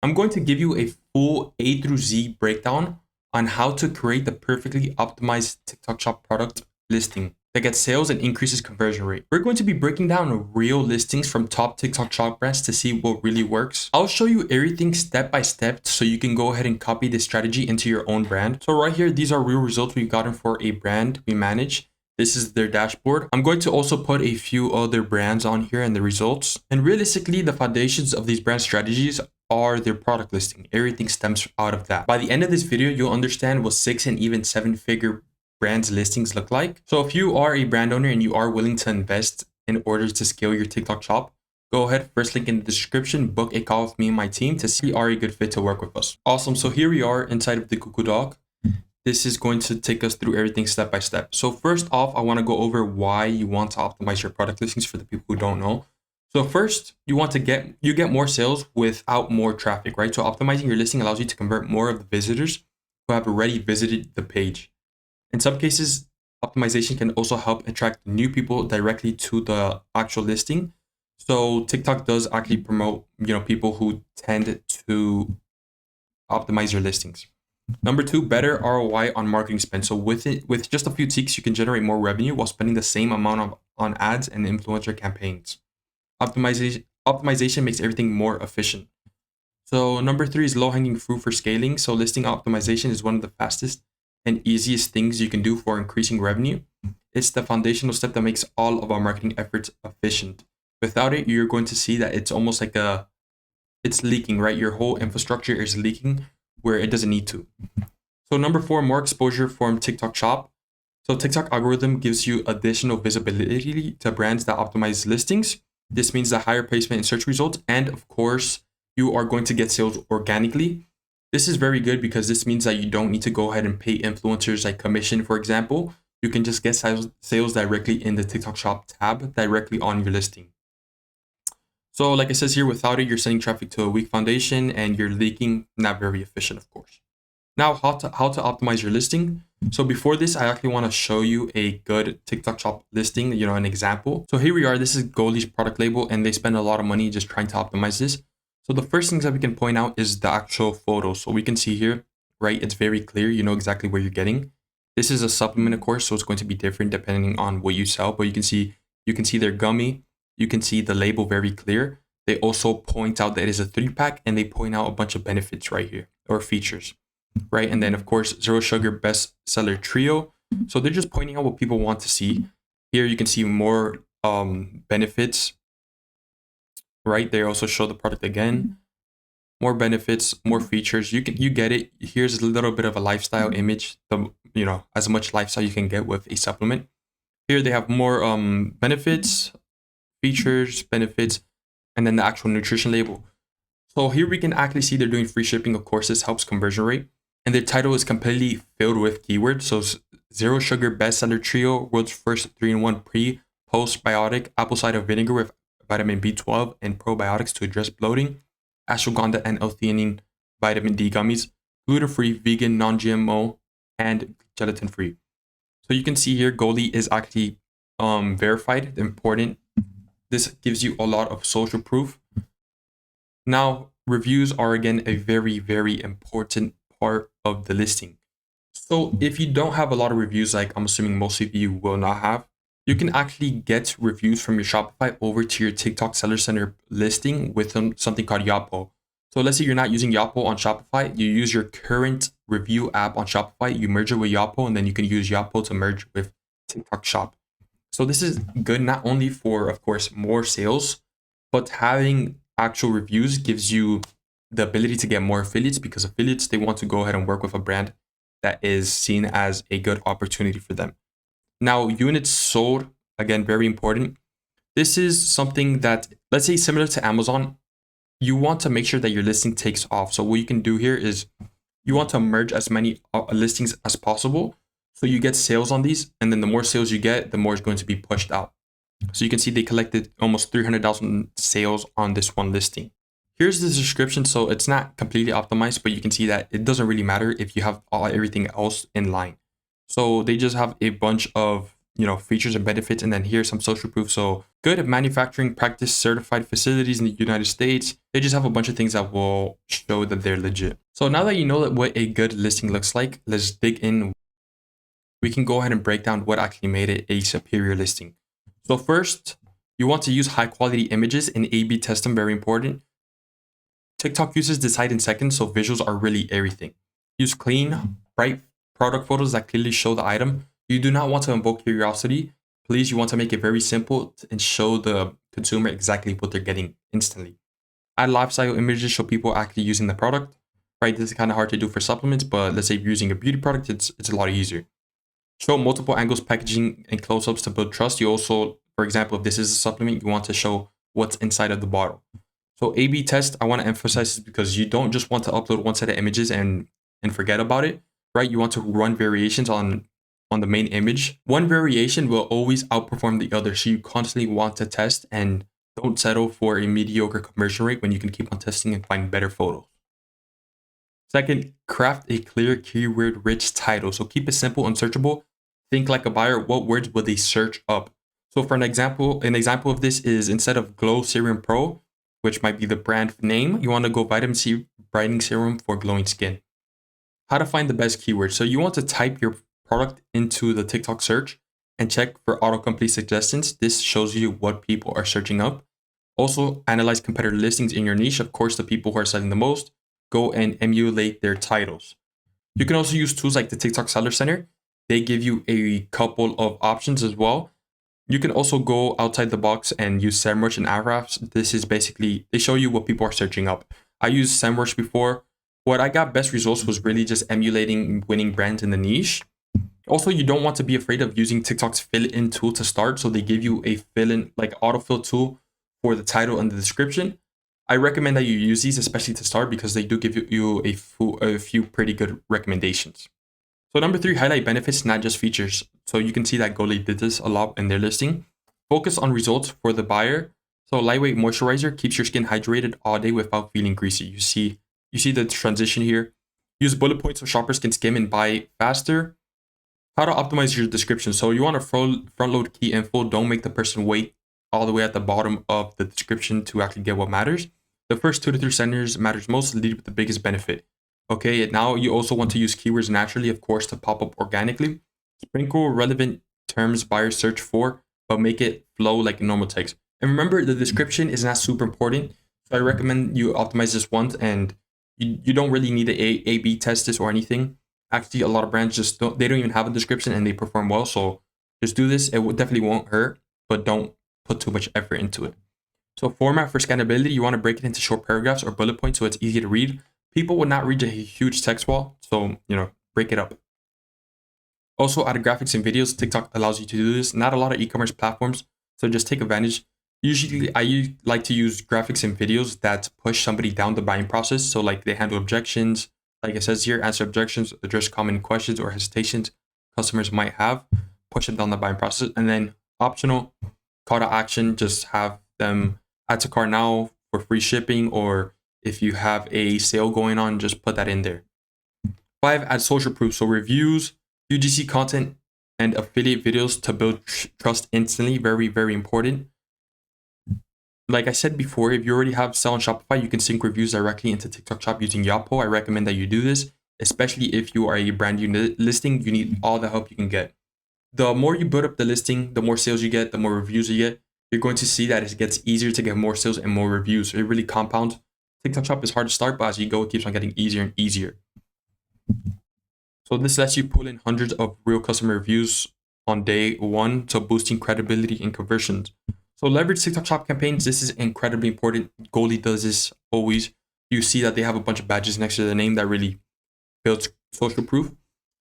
I'm going to give you a full A through Z breakdown on how to create the perfectly optimized TikTok Shop product listing that gets sales and increases conversion rate. We're going to be breaking down real listings from top TikTok Shop brands to see what really works. I'll show you everything step by step so you can go ahead and copy this strategy into your own brand. So right here, these are real results we've gotten for a brand we manage. This is their dashboard. I'm going to also put a few other brands on here and the results. And realistically, the foundations of these brand strategies are their product listing. Everything stems out of that. By the end of this video, you'll understand what 6 and even 7-figure brands listings look like. So if you are a brand owner and you are willing to invest in order to scale your TikTok shop, go ahead, first link in the description, book a call with me and my team to see if you are a good fit to work with us. Awesome. So here we are inside of the Google Doc. This is going to take us through everything step by step. So first off, I want to go over why you want to optimize your product listings for the people who don't know. So first, you get more sales without more traffic, right? So optimizing your listing allows you to convert more of the visitors who have already visited the page. In some cases, optimization can also help attract new people directly to the actual listing. So TikTok does actually promote, people who tend to optimize your listings. Number 2, better ROI on marketing spend. So with just a few tweaks, you can generate more revenue while spending the same amount on ads and influencer campaigns. Optimization makes everything more efficient. So number 3 is low-hanging fruit for scaling. So listing optimization is one of the fastest and easiest things you can do for increasing revenue. It's the foundational step that makes all of our marketing efforts efficient. Without it, you're going to see that it's almost like it's leaking, right? Your whole infrastructure is leaking where it doesn't need to. So number 4, more exposure from TikTok Shop. So TikTok algorithm gives you additional visibility to brands that optimize listings. This means the higher placement in search results, and of course, you are going to get sales organically. This is very good because this means that you don't need to go ahead and pay influencers like commission, for example. You can just get sales directly in the TikTok Shop tab directly on your listing. So like it says here, without it, you're sending traffic to a weak foundation and you're leaking, not very efficient, of course. Now, how to optimize your listing. So before this, I actually want to show you a good TikTok Shop listing, an example. So here we are, this is Goldie's product label, and they spend a lot of money just trying to optimize this. So the first things that we can point out is the actual photo. So we can see here, right, it's very clear, you know exactly where you're getting. This is a supplement, of course, so it's going to be different depending on what you sell, but you can see their gummy. You can see the label very clear. They also point out that it is a 3-pack, and they point out a bunch of benefits right here, or features, right? And then of course, Zero Sugar Bestseller Trio. So they're just pointing out what people want to see. Here you can see more benefits, right? They also show the product again. More benefits, more features. You get it. Here's a little bit of a lifestyle image, as much lifestyle you can get with a supplement. Here they have more benefits, features, benefits, and then the actual nutrition label. So here we can actually see they're doing free shipping. Of course, this helps conversion rate. And their title is completely filled with keywords. So Zero Sugar Bestseller Trio, world's first 3-in-1 pre-postbiotic apple cider vinegar with vitamin B12 and probiotics to address bloating, ashwagandha and L-theanine vitamin D gummies, gluten-free, vegan, non-GMO, and gelatin-free. So you can see here, Goldie is actually verified, important. This gives you a lot of social proof. Now, reviews are again a very, very important part of the listing. So if you don't have a lot of reviews, like I'm assuming most of you will not have, you can actually get reviews from your Shopify over to your TikTok Seller Center listing with something called Yotpo. So let's say you're not using Yotpo on Shopify, you use your current review app on Shopify, you merge it with Yotpo, and then you can use Yotpo to merge with TikTok Shop. So this is good not only for, of course, more sales, but having actual reviews gives you the ability to get more affiliates, because affiliates, they want to go ahead and work with a brand that is seen as a good opportunity for them. Now, units sold, again, very important. This is something that, let's say similar to Amazon, you want to make sure that your listing takes off. So what you can do here is you want to merge as many listings as possible, so you get sales on these, and then the more sales you get, the more is going to be pushed out. So you can see they collected almost 300,000 sales on this one listing. Here's the description. So it's not completely optimized, but you can see that it doesn't really matter if you have everything else in line. So they just have a bunch of, features and benefits. And then here's some social proof. So good manufacturing practice certified facilities in the United States. They just have a bunch of things that will show that they're legit. So now that you know what a good listing looks like, let's dig in. We can go ahead and break down what actually made it a superior listing. So first, you want to use high quality images and A/B test them, very important. TikTok users decide in seconds, so visuals are really everything. Use clean, bright product photos that clearly show the item. You do not want to invoke curiosity. Please, you want to make it very simple and show the consumer exactly what they're getting instantly. Add lifestyle images, show people actually using the product, right? This is kind of hard to do for supplements, but let's say if you're using a beauty product, it's a lot easier. Show multiple angles, packaging, and close-ups to build trust. You also, for example, if this is a supplement, you want to show what's inside of the bottle. So A/B test, I want to emphasize this because you don't just want to upload one set of images and forget about it, right? You want to run variations on the main image. One variation will always outperform the other. So you constantly want to test and don't settle for a mediocre conversion rate when you can keep on testing and find better photos. Second, craft a clear keyword-rich title. So keep it simple and searchable. Think like a buyer. What words will they search up? So for an example of this is instead of Glow Serum Pro, which might be the brand name, you want to go Vitamin C Brightening Serum for glowing skin. How to find the best keywords. So you want to type your product into the TikTok search and check for autocomplete suggestions. This shows you what people are searching up. Also, analyze competitor listings in your niche. Of course, the people who are selling the most, go and emulate their titles. You can also use tools like the TikTok Seller Center. They give you a couple of options as well. You can also go outside the box and use SEMrush and Ahrefs. This is basically, they show you what people are searching up. I used SEMrush before. What I got best results was really just emulating winning brands in the niche. Also, you don't want to be afraid of using TikTok's fill-in tool to start. So they give you a fill-in, like autofill tool for the title and the description. I recommend that you use these, especially to start, because they do give you a few pretty good recommendations. So number 3, highlight benefits, not just features. So you can see that Golay did this a lot in their listing. Focus on results for the buyer. So lightweight moisturizer keeps your skin hydrated all day without feeling greasy. You see the transition here. Use bullet points so shoppers can skim and buy faster. How to optimize your description. So you want to front load key info. Don't make the person wait all the way at the bottom of the description to actually get what matters. The first 2 to 3 sentences matters most, lead with the biggest benefit. Okay, now you also want to use keywords naturally, of course, to pop up organically. Sprinkle relevant terms buyers search for, but make it flow like normal text. And remember, the description is not super important. So I recommend you optimize this once, and you don't really need to A/B test this or anything. Actually, a lot of brands they don't even have a description and they perform well. So just do this. It definitely won't hurt, but don't put too much effort into it. So format for scannability, you want to break it into short paragraphs or bullet points so it's easy to read. People would not read a huge text wall, so break it up. Also, add graphics and videos. TikTok allows you to do this. Not a lot of e-commerce platforms, so just take advantage. Usually, I like to use graphics and videos that push somebody down the buying process. So like they handle objections, like it says here, answer objections, address common questions or hesitations customers might have, push them down the buying process. And then optional call to action, just have them add to cart now for free shipping, or if you have a sale going on, just put that in there. 5, add social proof. So reviews, UGC content, and affiliate videos to build trust instantly. Very, very important. Like I said before, if you already have Sell on Shopify, you can sync reviews directly into TikTok Shop using Yotpo. I recommend that you do this, especially if you are a brand new listing. You need all the help you can get. The more you build up the listing, the more sales you get, the more reviews you get. You're going to see that it gets easier to get more sales and more reviews. So it really compounds. TikTok Shop is hard to start, but as you go, it keeps on getting easier and easier. So this lets you pull in hundreds of real customer reviews on day 1, so boosting credibility and conversions. So leverage TikTok Shop campaigns. This is incredibly important. Golay does this always. You see that they have a bunch of badges next to the name that really builds social proof.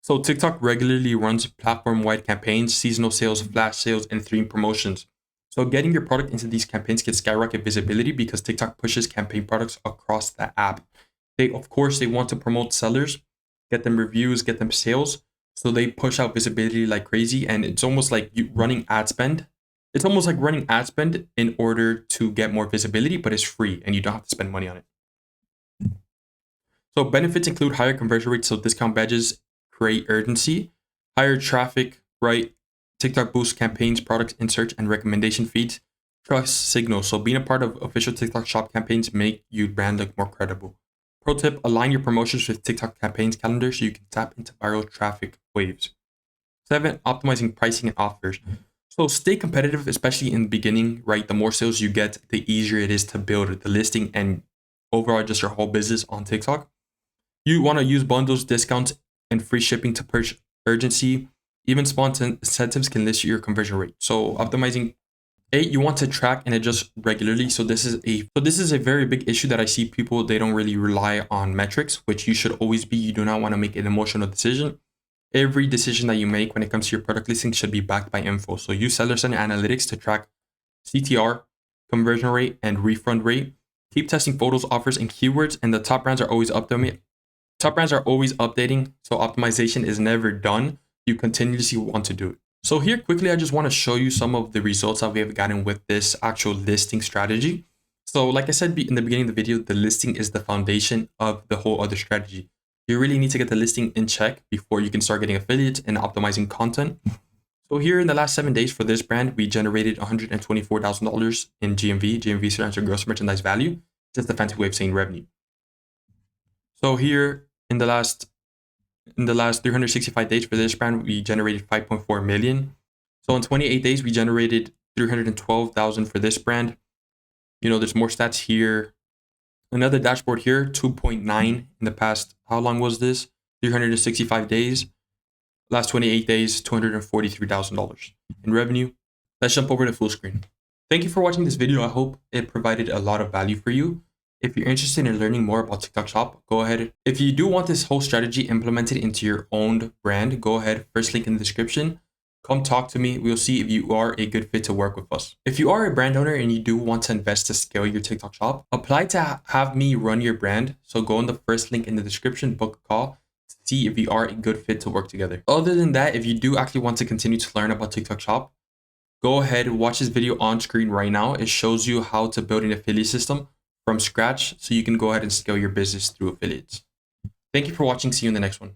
So TikTok regularly runs platform-wide campaigns, seasonal sales, flash sales, and theme promotions. So getting your product into these campaigns can skyrocket visibility because TikTok pushes campaign products across the app. They want to promote sellers, get them reviews, get them sales. So they push out visibility like crazy. And it's almost like running ad spend. It's almost like running ad spend in order to get more visibility, but it's free and you don't have to spend money on it. So benefits include higher conversion rates. So discount badges create urgency, higher traffic, right? TikTok boosts campaigns, products in search, and recommendation feeds. Trust signals. So being a part of official TikTok shop campaigns make your brand look more credible. Pro tip, align your promotions with TikTok campaigns calendar so you can tap into viral traffic waves. 7, optimizing pricing and offers. So stay competitive, especially in the beginning, right? The more sales you get, the easier it is to build the listing and overall just your whole business on TikTok. You want to use bundles, discounts, and free shipping to push urgency. Even small incentives can lift your conversion rate. So optimizing. 8, you want to track and adjust regularly. So this is a very big issue that I see people, they don't really rely on metrics, which you should always be. You do not want to make an emotional decision. Every decision that you make when it comes to your product listing should be backed by info. So use Seller Center Analytics to track CTR, conversion rate, and refund rate. Keep testing photos, offers, and keywords, and the top brands are always updating. So optimization is never done. You continuously want to do it. So here quickly, I just want to show you some of the results that we have gotten with this actual listing strategy. So like I said in the beginning of the video, the listing is the foundation of the whole other strategy. You really need to get the listing in check before you can start getting affiliates and optimizing content. So here in the last 7 days for this brand, we generated $124,000 in GMV. GMV stands for gross merchandise value. Just a fancy way of saying revenue. So here in the last 365 days for this brand, we generated 5.4 million. So in 28 days, we generated 312,000 for this brand. You know, there's more stats here. Another dashboard here, 2.9 in the past. How long was this? 365 days. Last 28 days, $243,000 in revenue. Let's jump over to full screen. Thank you for watching this video. I hope it provided a lot of value for you. If you're interested in learning more about TikTok Shop, go ahead. If you do want this whole strategy implemented into your own brand, go ahead. First link in the description. Come talk to me. We'll see if you are a good fit to work with us. If you are a brand owner and you do want to invest to scale your TikTok shop, apply to have me run your brand. So go on the first link in the description, book a call to see if you are a good fit to work together. Other than that, if you do actually want to continue to learn about TikTok Shop, go ahead and watch this video on screen right now. It shows you how to build an affiliate system from scratch so you can go ahead and scale your business through affiliates. Thank you for watching. See you in the next one.